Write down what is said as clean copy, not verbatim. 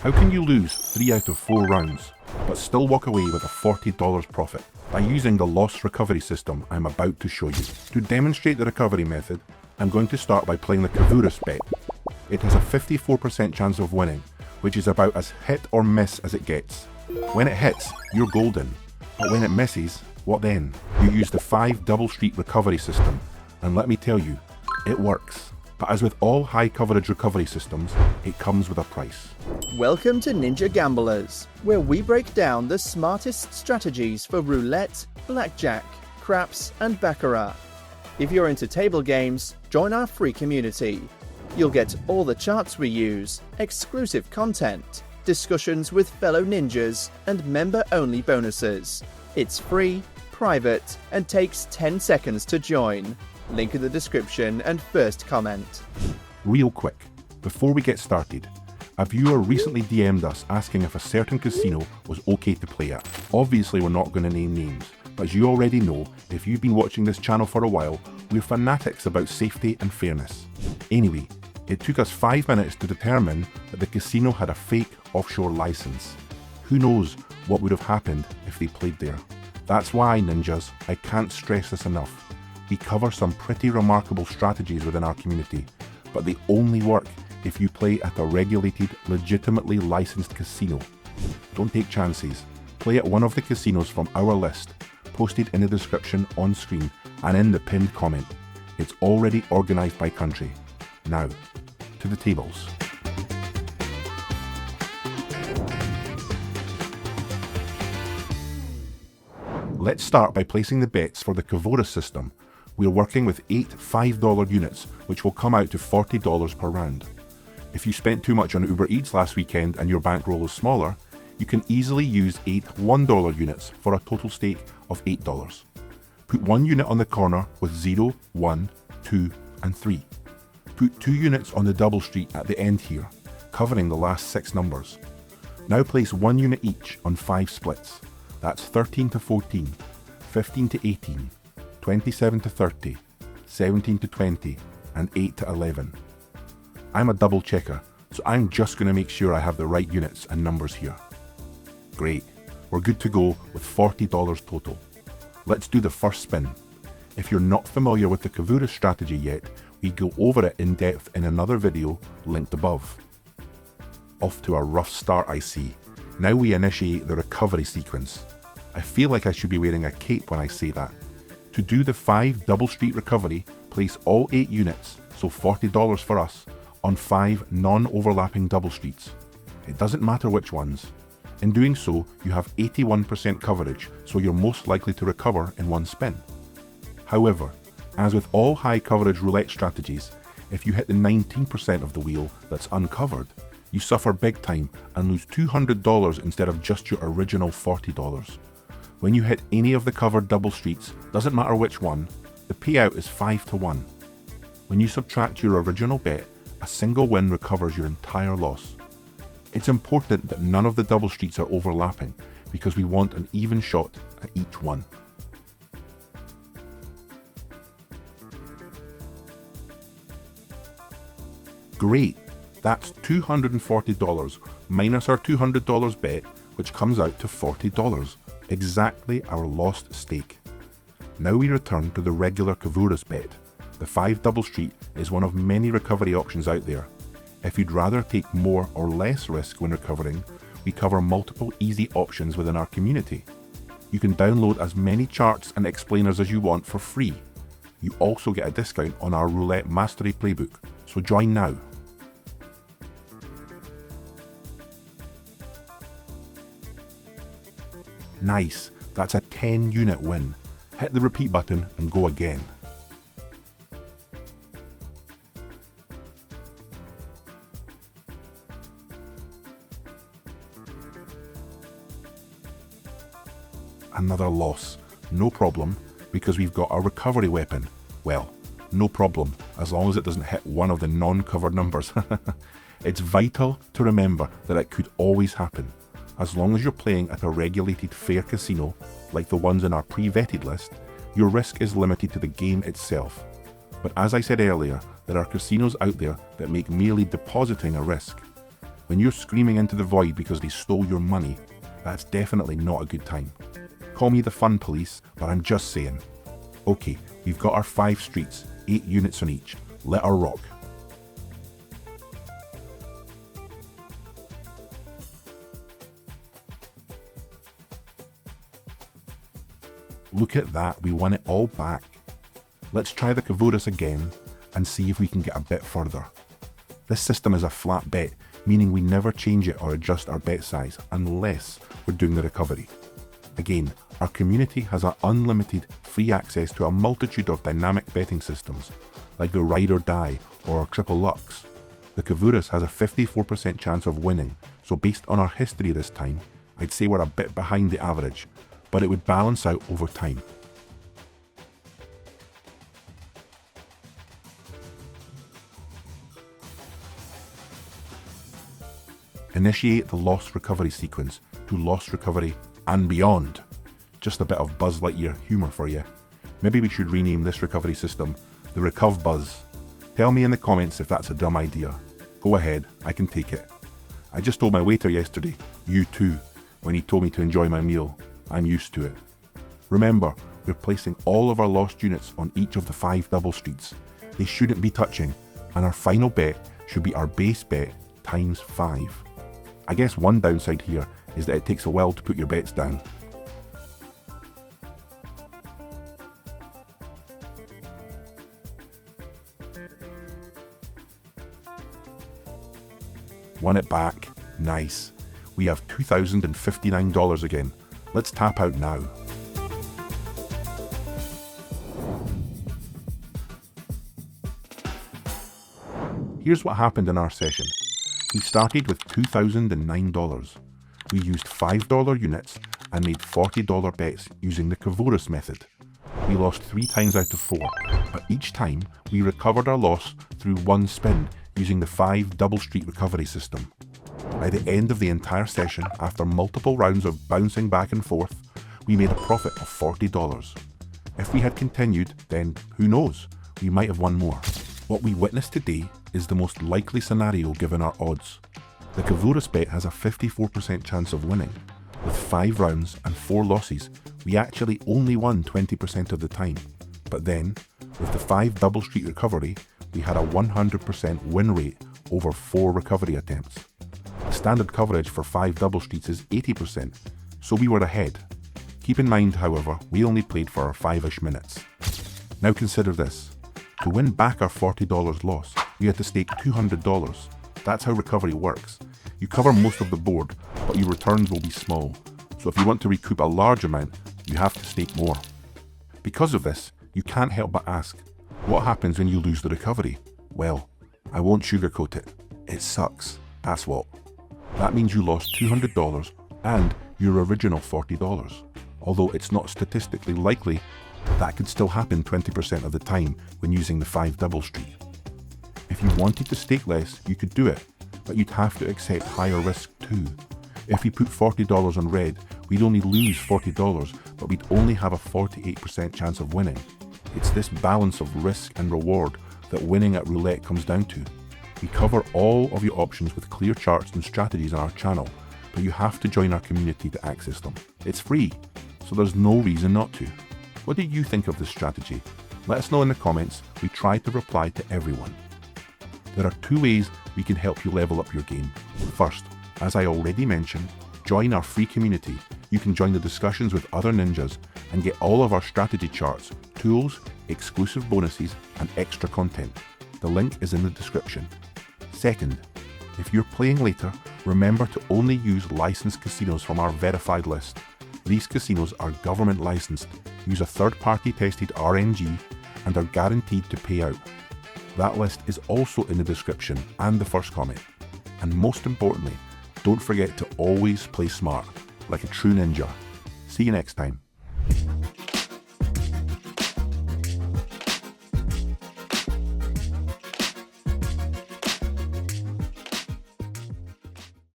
How can you lose 3 out of 4 rounds, but still walk away with a $40 profit? By using the loss recovery system I'm about to show you. To demonstrate the recovery method, I'm going to start by playing the Kavouras bet. It has a 54% chance of winning, which is about as hit or miss as it gets. When it hits, you're golden, but when it misses, what then? You use the 5 double street recovery system, and let me tell you, it works. But as with all high coverage recovery systems, it comes with a price. Welcome to Ninja Gamblers, where we break down the smartest strategies for roulette, blackjack, craps, and baccarat. If you're into table games, join our free community. You'll get all the charts we use, exclusive content, discussions with fellow ninjas, and member-only bonuses. It's free, private, and takes 10 seconds to join. Link in the description and first comment. Real quick, before we get started, a viewer recently DM'd us asking if a certain casino was okay to play at. Obviously we're not going to name names, but as you already know, if you've been watching this channel for a while, we're fanatics about safety and fairness. Anyway, it took us 5 minutes to determine that the casino had a fake offshore license. Who knows what would have happened if they played there. That's why, ninjas, I can't stress this enough. We cover some pretty remarkable strategies within our community, but they only work if you play at a regulated, legitimately licensed casino. Don't take chances. Play at one of the casinos from our list, posted in the description on screen and in the pinned comment. It's already organised by country. Now, to the tables. Let's start by placing the bets for the Kavouras system. We're working with 8 $5 units, which will come out to $40 per round. If you spent too much on Uber Eats last weekend and your bankroll is smaller, you can easily use 8 $1 units for a total stake of $8. Put 1 unit on the corner with 0, 1, 2 and 3. Put 2 units on the double street at the end here, covering the last 6 numbers. Now place 1 unit each on 5 splits. That's 13 to 14, 15 to 18, 27 to 30, 17 to 20, and 8 to 11. I'm a double checker, so I'm just going to make sure I have the right units and numbers here. Great, we're good to go with $40 total. Let's do the first spin. If you're not familiar with the Kavouras strategy yet, we go over it in depth in another video linked above. Off to a rough start, I see. Now we initiate the recovery sequence. I feel like I should be wearing a cape when I say that. To do the 5 double street recovery, place all 8 units, so $40 for us, on 5 non-overlapping double streets. It doesn't matter which ones. In doing so, you have 81% coverage, so you're most likely to recover in one spin. However, as with all high coverage roulette strategies, if you hit the 19% of the wheel that's uncovered, you suffer big time and lose $200 instead of just your original $40. When you hit any of the covered double streets, doesn't matter which one, the payout is 5 to 1. When you subtract your original bet, a single win recovers your entire loss. It's important that none of the double streets are overlapping because we want an even shot at each one. Great, that's $240 minus our $200 bet, which comes out to $40. Exactly our lost stake. Now we return to the regular Kavouras bet. The 5 double street is one of many recovery options out there. If you'd rather take more or less risk when recovering, we cover multiple easy options within our community. You can download as many charts and explainers as you want for free. You also get a discount on our Roulette Mastery Playbook, so join now. Nice, that's a 10 unit win. Hit the repeat button and go again. Another loss. No problem, because we've got our recovery weapon. Well, no problem, as long as it doesn't hit one of the non-covered numbers. It's vital to remember that it could always happen. As long as you're playing at a regulated fair casino, like the ones in our pre-vetted list, your risk is limited to the game itself. But as I said earlier, there are casinos out there that make merely depositing a risk. When you're screaming into the void because they stole your money, that's definitely not a good time. Call me the fun police, but I'm just saying. Okay, we've got our 5 streets, 8 units on each. Let her rock. Look at that, we won it all back. Let's try the Kavouras again and see if we can get a bit further. This system is a flat bet, meaning we never change it or adjust our bet size unless we're doing the recovery. Again, our community has unlimited free access to a multitude of dynamic betting systems, like the Ride or Die or Triple Lux. The Kavouras has a 54% chance of winning, so based on our history this time, I'd say we're a bit behind the average, but it would balance out over time. Initiate the loss recovery sequence to loss recovery and beyond. Just a bit of Buzz Lightyear humour for you. Maybe we should rename this recovery system the Recov Buzz. Tell me in the comments if that's a dumb idea. Go ahead, I can take it. I just told my waiter yesterday, you too, when he told me to enjoy my meal. I'm used to it. Remember, we're placing all of our lost units on each of the 5 double streets. They shouldn't be touching, and our final bet should be our base bet times 5. I guess one downside here is that it takes a while to put your bets down. Won it back. Nice. We have $2,059 again. Let's tap out now. Here's what happened in our session. We started with $2,009. We used $5 units and made $40 bets using the Kavouras method. We lost 3 times out of 4, but each time we recovered our loss through one spin using the 5 double street recovery system. By the end of the entire session, after multiple rounds of bouncing back and forth, we made a profit of $40. If we had continued, then who knows, we might have won more. What we witnessed today is the most likely scenario given our odds. The Kavouras bet has a 54% chance of winning. With 5 rounds and 4 losses, we actually only won 20% of the time. But then, with the 5 double street recovery, we had a 100% win rate over 4 recovery attempts. The standard coverage for 5 double streets is 80%, so we were ahead. Keep in mind, however, we only played for 5-ish minutes. Now consider this. To win back our $40 loss, we had to stake $200. That's how recovery works. You cover most of the board, but your returns will be small. So if you want to recoup a large amount, you have to stake more. Because of this, you can't help but ask, what happens when you lose the recovery? Well, I won't sugarcoat it. It sucks. That's what. That means you lost $200 and your original $40. Although it's not statistically likely, that could still happen 20% of the time when using the 5 double street. If you wanted to stake less, you could do it, but you'd have to accept higher risk too. If we put $40 on red, we'd only lose $40, but we'd only have a 48% chance of winning. It's this balance of risk and reward that winning at roulette comes down to. We cover all of your options with clear charts and strategies on our channel, but you have to join our community to access them. It's free, so there's no reason not to. What do you think of this strategy? Let us know in the comments. We try to reply to everyone. There are 2 ways we can help you level up your game. First, as I already mentioned, join our free community. You can join the discussions with other ninjas and get all of our strategy charts, tools, exclusive bonuses, and extra content. The link is in the description. Second, if you're playing later, remember to only use licensed casinos from our verified list. These casinos are government licensed, use a third-party tested RNG, and are guaranteed to pay out. That list is also in the description and the first comment. And most importantly, don't forget to always play smart, like a true ninja. See you next time.